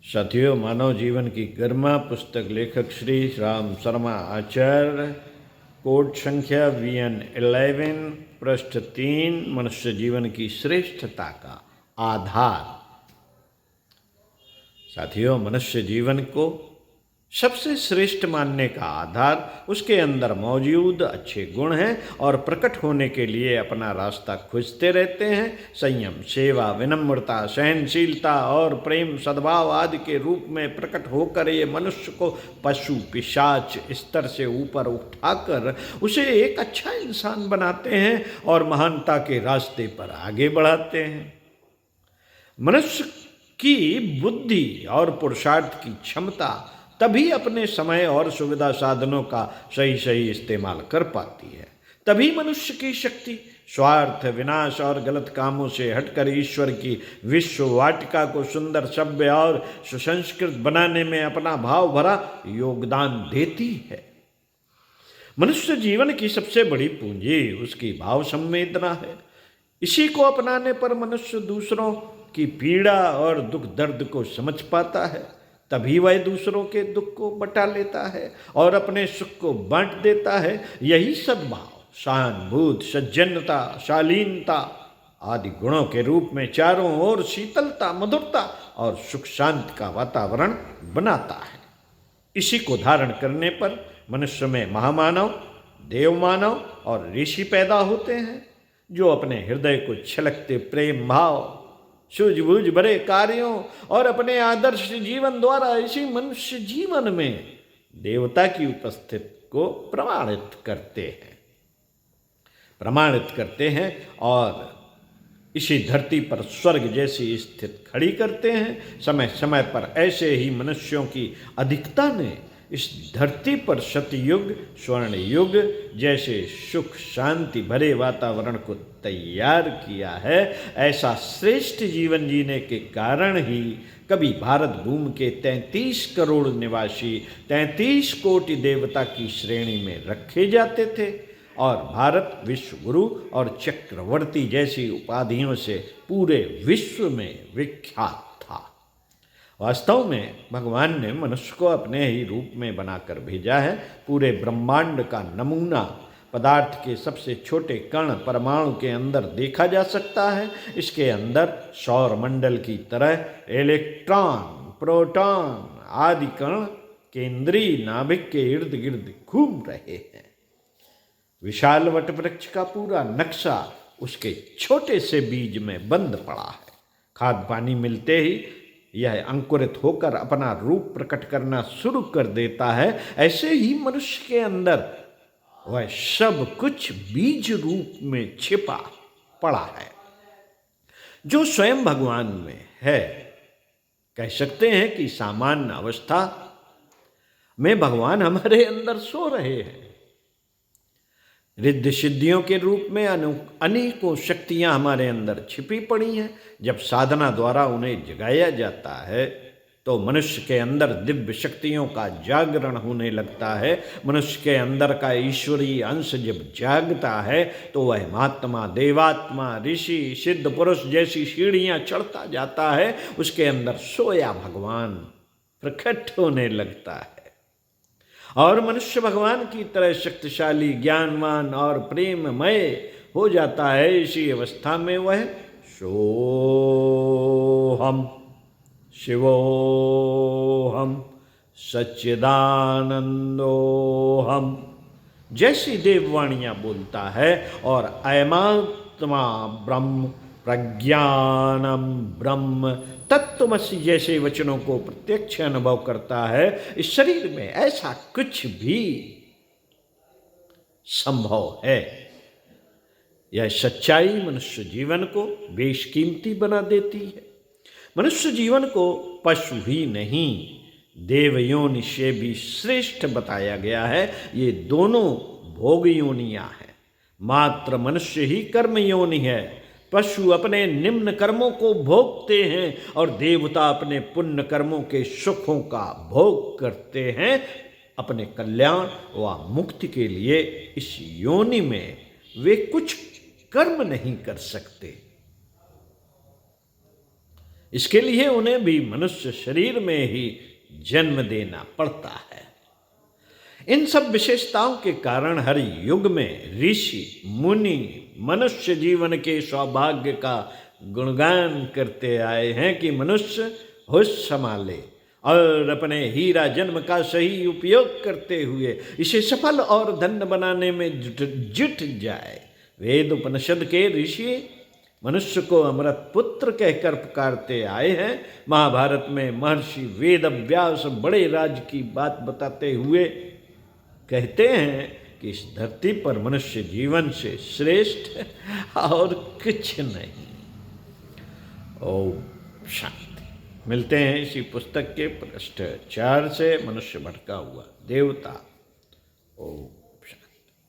साथियों, मानव जीवन की गरिमा पुस्तक लेखक श्री राम शर्मा आचार्य, कोड संख्या VN11, पृष्ठ 3, मनुष्य जीवन की श्रेष्ठता का आधार। साथियों, मनुष्य जीवन को सबसे श्रेष्ठ मानने का आधार उसके अंदर मौजूद अच्छे गुण हैं और प्रकट होने के लिए अपना रास्ता खोजते रहते हैं। संयम, सेवा, विनम्रता, सहनशीलता और प्रेम, सद्भाव आदि के रूप में प्रकट होकर ये मनुष्य को पशु पिशाच स्तर से ऊपर उठाकर उसे एक अच्छा इंसान बनाते हैं और महानता के रास्ते पर आगे बढ़ाते हैं। मनुष्य की बुद्धि और पुरुषार्थ की क्षमता तभी अपने समय और सुविधा साधनों का सही इस्तेमाल कर पाती है। तभी मनुष्य की शक्ति स्वार्थ, विनाश और गलत कामों से हटकर ईश्वर की विश्व वाटिका को सुंदर, सभ्य और सुसंस्कृत बनाने में अपना भाव भरा योगदान देती है। मनुष्य जीवन की सबसे बड़ी पूंजी उसकी भाव संवेदना है। इसी को अपनाने पर मनुष्य दूसरों की पीड़ा और दुख दर्द को समझ पाता है। तभी वह दूसरों के दुख को बटा लेता है और अपने सुख को बांट देता है। यही सद्भाव, सहानुभूति, सज्जनता, शालीनता आदि गुणों के रूप में चारों ओर शीतलता, मधुरता और सुख शांति का वातावरण बनाता है। इसी को धारण करने पर मनुष्य में महामानव, देवमानव और ऋषि पैदा होते हैं, जो अपने हृदय को छलकते प्रेम भाव, सूझबूझ भरे कार्यों और अपने आदर्श जीवन द्वारा इसी मनुष्य जीवन में देवता की उपस्थिति को प्रमाणित करते हैं और इसी धरती पर स्वर्ग जैसी स्थिति खड़ी करते हैं। समय समय पर ऐसे ही मनुष्यों की अधिकता ने इस धरती पर सतयुग, स्वर्ण युग जैसे सुख शांति भरे वातावरण को तैयार किया है। ऐसा श्रेष्ठ जीवन जीने के कारण ही कभी भारत भूमि के 33 करोड़ निवासी 33 कोटि देवता की श्रेणी में रखे जाते थे और भारत विश्व गुरु और चक्रवर्ती जैसी उपाधियों से पूरे विश्व में विख्यात था। वास्तव में भगवान ने मनुष्य को अपने ही रूप में बनाकर भेजा है। पूरे ब्रह्मांड का नमूना पदार्थ के सबसे छोटे कण परमाणु के अंदर देखा जा सकता है। इसके अंदर सौर मंडल की तरह इलेक्ट्रॉन, प्रोटॉन आदि कण केंद्रीय नाभिक के इर्द गिर्द घूम रहे हैं। विशाल वटवृक्ष का पूरा नक्शा उसके छोटे से बीज में बंद पड़ा है। खाद पानी मिलते ही यह अंकुरित होकर अपना रूप प्रकट करना शुरू कर देता है। ऐसे ही मनुष्य के अंदर वह सब कुछ बीज रूप में छिपा पड़ा है, जो स्वयं भगवान में है। कह सकते हैं कि सामान्य अवस्था में भगवान हमारे अंदर सो रहे हैं। रिद्धि सिद्धियों के रूप में अनेकों शक्तियां हमारे अंदर छिपी पड़ी हैं। जब साधना द्वारा उन्हें जगाया जाता है तो मनुष्य के अंदर दिव्य शक्तियों का जागरण होने लगता है। मनुष्य के अंदर का ईश्वरीय अंश जब जागता है तो वह महात्मा, देवात्मा, ऋषि, सिद्ध पुरुष जैसी सीढ़ियां चढ़ता जाता है। उसके अंदर सोया भगवान प्रकट होने लगता है और मनुष्य भगवान की तरह शक्तिशाली, ज्ञानवान और प्रेममय हो जाता है। इसी अवस्था में वह सोहम शिवोहम सच्चिदानंदोहम जैसी देववाणियां बोलता है और अयमात्मा ब्रह्म, प्रज्ञानम ब्रह्म, तत्त्वमसि जैसे वचनों को प्रत्यक्ष अनुभव करता है। इस शरीर में ऐसा कुछ भी संभव है। यह सच्चाई मनुष्य जीवन को बेशकीमती बना देती है। मनुष्य जीवन को पशु ही नहीं, देव योनि से भी श्रेष्ठ बताया गया है। ये दोनों भोग योनियां हैं। मात्र मनुष्य ही कर्म योनि है। पशु अपने निम्न कर्मों को भोगते हैं और देवता अपने पुण्य कर्मों के सुखों का भोग करते हैं। अपने कल्याण व मुक्ति के लिए इस योनि में वे कुछ कर्म नहीं कर सकते। इसके लिए उन्हें भी मनुष्य शरीर में ही जन्म देना पड़ता है। इन सब विशेषताओं के कारण हर युग में ऋषि मुनि मनुष्य जीवन के सौभाग्य का गुणगान करते आए हैं कि मनुष्य होश संभाले और अपने हीरा जन्म का सही उपयोग करते हुए इसे सफल और धन्य बनाने में जुट जाए। वेद उपनिषद के ऋषि मनुष्य को अमृत पुत्र कहकर पुकारते आए हैं। महाभारत में महर्षि वेद व्यास बड़े राज की बात बताते हुए कहते हैं कि इस धरती पर मनुष्य जीवन से श्रेष्ठ और कुछ नहीं। ओम शांति। मिलते हैं इसी पुस्तक के पृष्ठ 4 से, मनुष्य भटका हुआ देवता। ओम।